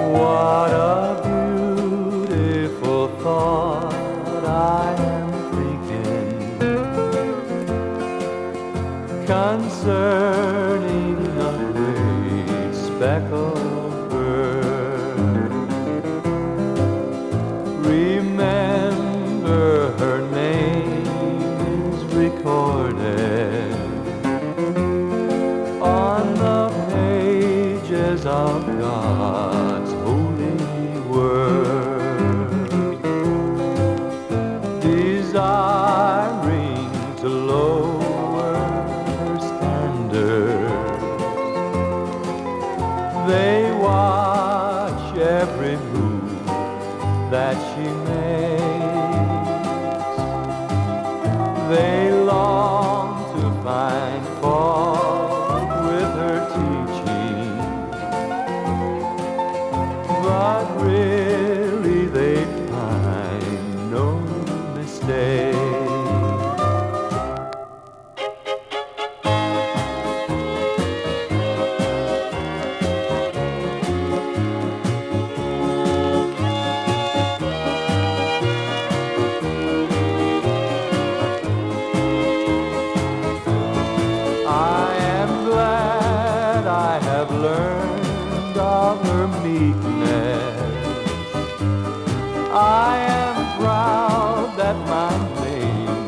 What a beautiful thought I am thinking concerning a great speckled bird. Remember, her name is recorded on the pages of God's holy word, desiring to lower her standards. They watch every move that she makes. They long to find fault with her teaching, but really they find no mistake. I am glad I have learned of her meekness. I am proud that my name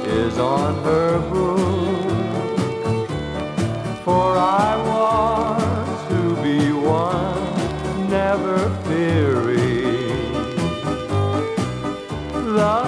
is on her book, for I want to be one never fearing the